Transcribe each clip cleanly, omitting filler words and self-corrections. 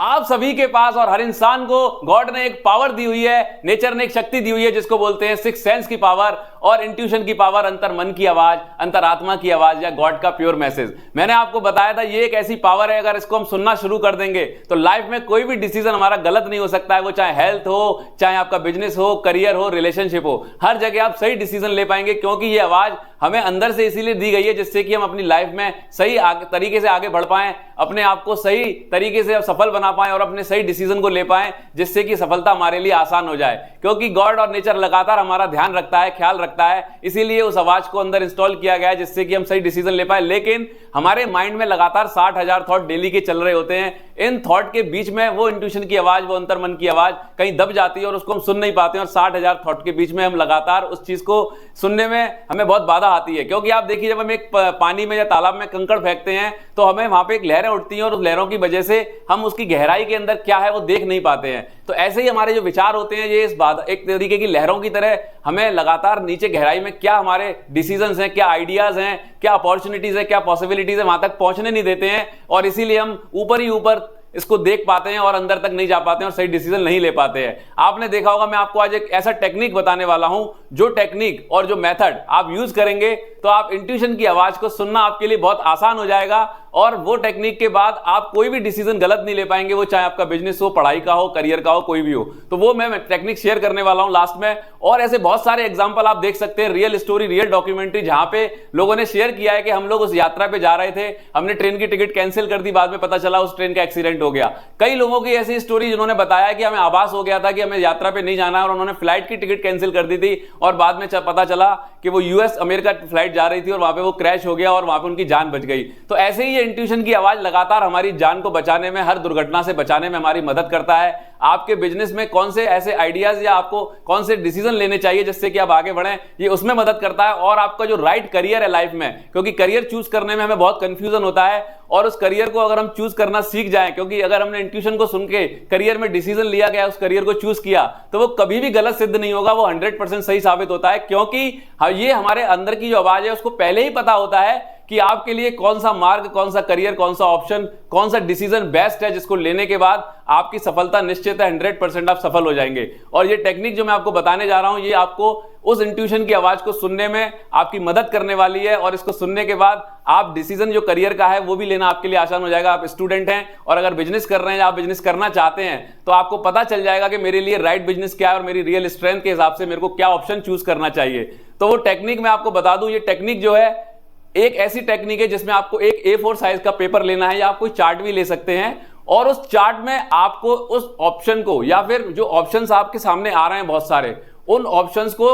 आप सभी के पास और हर इंसान को गॉड ने एक पावर दी हुई है, नेचर ने एक शक्ति दी हुई है जिसको बोलते हैं सिक्स सेंस की पावर और इंट्यूशन की पावर, अंतर मन की आवाज, अंतरात्मा की आवाज या गॉड का प्योर मैसेज। मैंने आपको बताया था ये एक ऐसी पावर है, अगर इसको हम सुनना शुरू कर देंगे तो लाइफ में कोई भी डिसीजन हमारा गलत नहीं हो सकता है। वो चाहे हेल्थ हो, चाहे आपका बिजनेस हो, करियर हो, रिलेशनशिप हो, हर जगह आप सही डिसीजन ले पाएंगे, क्योंकि ये आवाज हमें अंदर से इसीलिए दी गई है जिससे कि हम अपनी लाइफ में सही तरीके से आगे बढ़ पाएं, अपने आप को सही तरीके से सफल बना पाएं और अपने सही डिसीजन को ले पाएं, जिससे कि सफलता हमारे लिए आसान हो जाए। क्योंकि गॉड और नेचर लगातार हमारा ध्यान रखता है, ख्याल रखता है, इसीलिए उस आवाज को अंदर इंस्टॉल किया गया है जिससे कि हम सही डिसीजन ले पाए। लेकिन हमारे माइंड में लगातार 60,000 थॉट डेली के चल रहे होते हैं। इन थॉट के बीच में वो इंट्यूशन की आवाज, वो अंतर मन की आवाज कहीं दब जाती है और उसको हम सुन नहीं पाते हैं। और 60,000 थॉट के बीच में हम लगातार उस चीज को सुनने में हमें बहुत बाधा आती है। क्योंकि आप देखिए, जब हम एक पानी में या तालाब में कंकड़ फेंकते हैं तो हमें वहां पे एक लहरें उठती हैं और उस लहरों की वजह से हम उसकी गहराई के अंदर क्या है वो देख नहीं पाते हैं। तो ऐसे ही हमारे जो विचार होते हैं, ये इस बात एक तरीके की लहरों की तरह हमें लगातार नीचे गहराई में क्या हमारे डिसीजंस हैं, क्या आइडियाज हैं, क्या अपॉर्चुनिटीज है, क्या पॉसिबिलिटीज है, वहां तक पहुंचने नहीं देते हैं। और इसीलिए हम ऊपर ही ऊपर इसको देख पाते हैं और अंदर तक नहीं जा पाते हैं और सही डिसीजन नहीं ले पाते हैं। आपने देखा होगा, मैं आपको आज एक ऐसा टेक्निक बताने वाला हूं, जो टेक्निक और जो मेथड आप यूज करेंगे तो आप इंट्यूशन की आवाज को सुनना आपके लिए बहुत आसान हो जाएगा। और वो टेक्निक के बाद आप कोई भी डिसीजन गलत नहीं ले पाएंगे, वो चाहे आपका बिजनेस हो, पढ़ाई का हो, करियर का हो, कोई भी हो। तो वो मैं टेक्निक शेयर करने वाला हूं लास्ट में। और ऐसे बहुत सारे एग्जांपल आप देख सकते हैं, रियल स्टोरी, रियल डॉक्यूमेंट्री, जहां पे लोगों ने शेयर किया है कि हम लोग उस यात्रा पे जा रहे थे, हमने ट्रेन की टिकट कैंसिल कर दी, बाद में पता चला उस ट्रेन का एक्सीडेंट हो गया। कई लोगों की ऐसी स्टोरी जिन्होंने बताया कि हमें आभास हो गया था कि हमें यात्रा पे नहीं जाना है और उन्होंने फ्लाइट की टिकट कैंसिल कर दी थी और बाद में पता चला कि वो यूएस अमेरिका फ्लाइट जा रही थी और वहां पे वो क्रैश हो गया और वहां पे उनकी जान बच गई। तो ऐसे ही ये इंट्यूशन की आवाज लगातार हमारी जान को बचाने में, हर दुर्घटना से बचाने में हमारी मदद करता है। आपके बिजनेस में कौन से ऐसे आइडियाज या आपको कौन से डिसीजन लेने चाहिए जिससे कि आप आगे बढ़ें, ये उसमें मदद करता है। और आपका जो राइट करियर है लाइफ में, क्योंकि करियर चूज करने में हमें बहुत कंफ्यूजन होता है, और उस करियर को अगर हम चूज करना सीख जाएं, क्योंकि अगर हमने इंट्यूशन को सुन के करियर में डिसीजन लिया गया, उस करियर को चूज किया, तो वो कभी भी गलत सिद्ध नहीं होगा, वो 100% सही साबित होता है। क्योंकि ये हमारे अंदर की जो आवाज है उसको पहले ही पता होता है कि आपके लिए कौन सा मार्ग, कौन सा करियर, कौन सा ऑप्शन, कौन सा डिसीजन बेस्ट है, जिसको लेने के बाद आपकी सफलता निश्चित है, 100% आप सफल हो जाएंगे। और ये टेक्निक जो मैं आपको बताने जा रहा हूं, ये आपको उस इंट्यूशन की आवाज को सुनने में आपकी मदद करने वाली है। और इसको सुनने के बाद आप डिसीजन जो करियर का है वो भी लेना आपके लिए आसान हो जाएगा। आप स्टूडेंट हैं और अगर बिजनेस कर रहे हैं या आप बिजनेस करना चाहते हैं, तो आपको पता चल जाएगा कि मेरे लिए राइट बिजनेस क्या है और मेरी रियल स्ट्रेंथ के हिसाब से मेरे को क्या ऑप्शन चूज करना चाहिए। तो वो टेक्निक मैं आपको बता दूं, ये टेक्निक जो है एक ऐसी टेक्निक है जिसमें आपको एक A4 साइज का पेपर लेना है, या आप कोई चार्ट भी ले सकते हैं, और उस चार्ट में आपको उस ऑप्शन को, या फिर जो ऑप्शंस आपके सामने आ रहे हैं बहुत सारे, उन ऑप्शंस को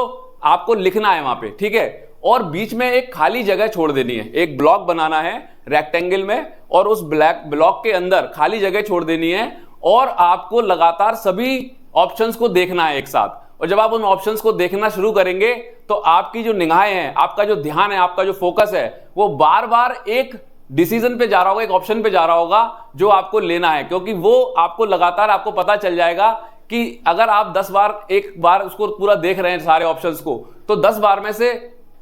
आपको लिखना है वहां पे, ठीक है। और बीच में एक खाली जगह छोड़ देनी है, एक ब्लॉक बनाना है रेक्टेंगल में, और उस ब्लॉक के अंदर खाली जगह छोड़ देनी है, और आपको लगातार सभी ऑप्शंस को देखना है एक साथ। और जब आप उन ऑप्शंस को देखना शुरू करेंगे तो आपकी जो निगाहें हैं, आपका जो ध्यान है, आपका जो फोकस है, वो बार बार एक डिसीजन पे जा रहा होगा, एक ऑप्शन पे जा रहा होगा जो आपको लेना है। क्योंकि वो आपको लगातार आपको पता चल जाएगा कि अगर आप 10 बार एक बार उसको पूरा देख रहे हैं सारे ऑप्शंस को, तो 10 बार में से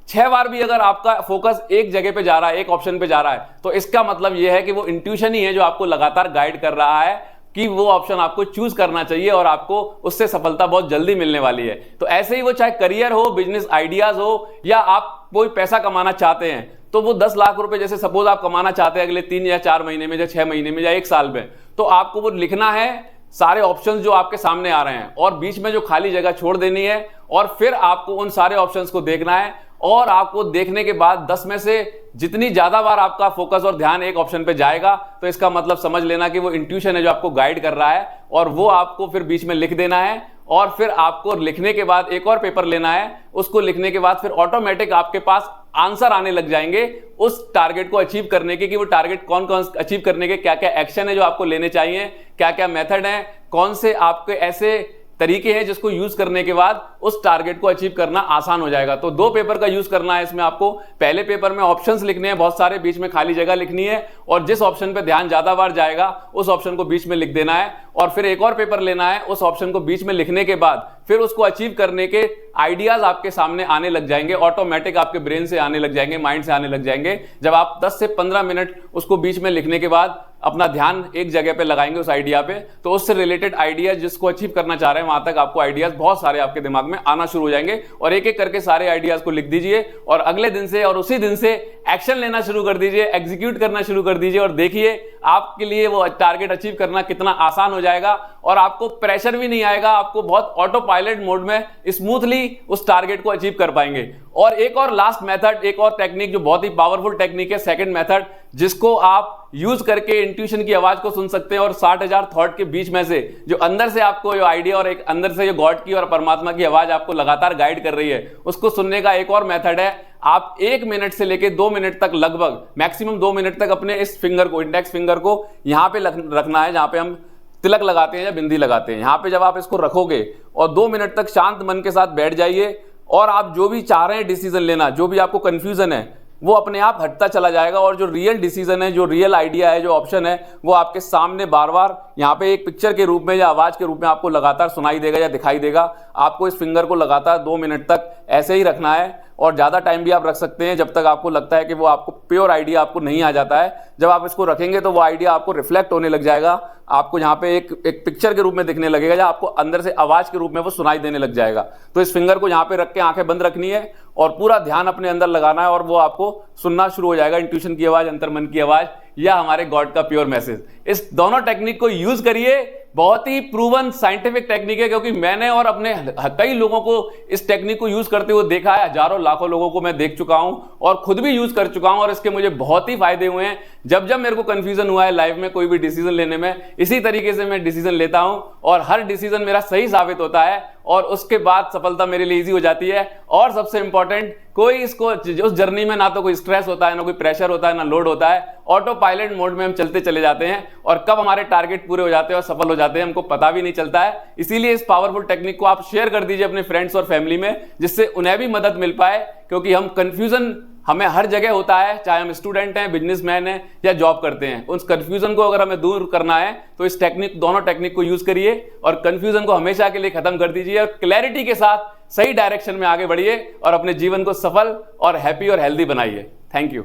6 बार भी अगर आपका फोकस एक जगह पे जा रहा है, एक ऑप्शन पे जा रहा है, तो इसका मतलब यह है कि वो इंट्यूशन ही है जो आपको लगातार गाइड कर रहा है कि वो ऑप्शन आपको चूज करना चाहिए और आपको उससे सफलता बहुत जल्दी मिलने वाली है। तो ऐसे ही वो चाहे करियर हो, बिजनेस आइडियाज हो, या आप कोई पैसा कमाना चाहते हैं, तो वो 10 लाख रुपए जैसे सपोज आप कमाना चाहते हैं अगले 3 या 4 महीने में, या 6 महीने में, या 1 साल में, तो आपको वो लिखना है सारे ऑप्शंस जो आपके सामने आ रहे हैं, और बीच में जो खाली जगह छोड़ देनी है, और फिर आपको उन सारे ऑप्शंस को देखना है। और आपको देखने के बाद 10 में से जितनी ज्यादा बार आपका फोकस और ध्यान एक ऑप्शन पे जाएगा, तो इसका मतलब समझ लेना कि वो इंट्यूशन है जो आपको गाइड कर रहा है, और वो आपको फिर बीच में लिख देना है। और फिर आपको लिखने के बाद एक और पेपर लेना है, उसको लिखने के बाद फिर ऑटोमेटिक आपके पास आंसर आने लग जाएंगे उस टारगेट को अचीव करने के, कि वो टारगेट कौन कौन अचीव करने के क्या क्या एक्शन है जो आपको लेने चाहिए, क्या क्या मेथड है, कौन से आपके ऐसे तरीके हैं जिसको यूज करने के बाद उस टारगेट को अचीव करना आसान हो जाएगा। तो 2 पेपर का यूज करना है इसमें आपको। पहले पेपर में ऑप्शंस लिखने हैं बहुत सारे, बीच में खाली जगह लिखनी है, और जिस ऑप्शन पे ध्यान ज्यादा बार जाएगा उस ऑप्शन को बीच में लिख देना है। और फिर एक और पेपर लेना है, उस ऑप्शन को बीच में लिखने के बाद फिर उसको अचीव करने के आइडियाज आपके सामने आने लग जाएंगे, ऑटोमेटिक आपके ब्रेन से आने लग जाएंगे, माइंड से आने लग जाएंगे। जब आप 10 से 15 मिनट उसको बीच में लिखने के बाद अपना ध्यान एक जगह पे लगाएंगे उस आइडिया पे, तो उससे रिलेटेड आइडियाज जिसको अचीव करना चाह रहे हैं वहां तक आपको आइडियाज बहुत सारे आपके दिमाग में आना शुरू हो जाएंगे। और एक एक करके सारे आइडियाज को लिख दीजिए और अगले दिन से और उसी दिन से एक्शन लेना शुरू कर दीजिए, एग्जीक्यूट करना शुरू कर दीजिए और देखिए आपके लिए वो टारगेट अचीव करना कितना आसान हो जाएगा और आपको प्रेशर भी नहीं आएगा। आपको बहुत ऑटो पायलट मोड में स्मूथली उस टारगेट को अचीव कर पाएंगे। और एक और लास्ट मेथड, एक और टेक्निक जो बहुत ही पावरफुल टेक्निक है, सेकंड मेथड, जिसको आप यूज करके इंट्यूशन की आवाज को सुन सकते हैं और 60,000 थॉट के बीच में से जो अंदर से आपको जो आइडिया और एक अंदर से जो गॉड की और परमात्मा की आवाज आपको लगातार गाइड कर रही है, उसको सुनने का एक और मेथड है। आप 1 मिनट से लेकर 2 मिनट तक, लगभग मैक्सिमम 2 मिनट तक अपने इस फिंगर को, इंडेक्स फिंगर को यहां पे रखना है जहां पे हम तिलक लगाते हैं या बिंदी लगाते हैं। यहां पे जब आप इसको रखोगे और 2 मिनट तक शांत मन के साथ बैठ जाइए और आप जो भी चाह रहे हैं डिसीजन लेना, जो भी आपको कंफ्यूजन है, वो अपने आप हटता चला जाएगा और जो रियल डिसीजन है, जो रियल आइडिया है, जो ऑप्शन है, वो आपके सामने बार बार यहाँ पे एक पिक्चर के रूप में या आवाज के रूप में आपको लगातार सुनाई देगा या दिखाई देगा। आपको इस फिंगर को लगातार 2 मिनट तक ऐसे ही रखना है और ज्यादा टाइम भी आप रख सकते हैं जब तक आपको लगता है कि वो आपको प्योर आइडिया आपको नहीं आ जाता है। जब आप इसको रखेंगे तो वो आइडिया आपको रिफ्लेक्ट होने लग जाएगा, आपको यहाँ पे एक पिक्चर के रूप में दिखने लगेगा या आपको अंदर से आवाज के रूप में वो सुनाई देने लग जाएगा। तो इस फिंगर को यहाँ पे रख के आंखें बंद रखनी है और पूरा ध्यान अपने अंदर लगाना है और वो आपको सुनना शुरू हो जाएगा, इंट्यूशन की आवाज, अंतर्मन की आवाज या हमारे गॉड का प्योर मैसेज। इस दोनों टेक्निक को यूज करिए, बहुत ही प्रूवन साइंटिफिक टेक्निक है, क्योंकि मैंने और अपने कई लोगों को इस टेक्निक को यूज करते हुए देखा है। हजारों लाखों लोगों को मैं देख चुका हूं और खुद भी यूज कर चुका हूं और इसके मुझे बहुत ही फायदे हुए हैं। जब जब मेरे को कंफ्यूजन हुआ है लाइफ में कोई भी डिसीजन लेने में, इसी तरीके से मैं डिसीजन लेता हूं और हर डिसीजन मेरा सही साबित होता है और उसके बाद सफलता मेरे लिए इजी हो जाती है। और सबसे इंपॉर्टेंट, कोई इसको उस जर्नी में ना तो कोई स्ट्रेस होता है, ना कोई प्रेशर होता है, ना लोड होता है। ऑटो पायलट मोड में हम चलते चले जाते हैं और कब हमारे टारगेट पूरे हो जाते हैं और सफल हो जाते हैं हमको पता भी नहीं चलता है। इसीलिए इस पावरफुल टेक्निक को आप शेयर कर दीजिए अपने फ्रेंड्स और फैमिली में, जिससे उन्हें भी मदद मिल पाए, क्योंकि हम कंफ्यूजन हमें हर जगह होता है, चाहे हम स्टूडेंट हैं, बिजनेसमैन हैं या जॉब करते हैं। उस कंफ्यूजन को अगर हमें दूर करना है तो इस टेक्निक, दोनों टेक्निक को यूज करिए और कंफ्यूजन को हमेशा के लिए खत्म कर दीजिए और क्लैरिटी के साथ सही डायरेक्शन में आगे बढ़िए और अपने जीवन को सफल और हैप्पी और हेल्दी बनाइए। Thank you.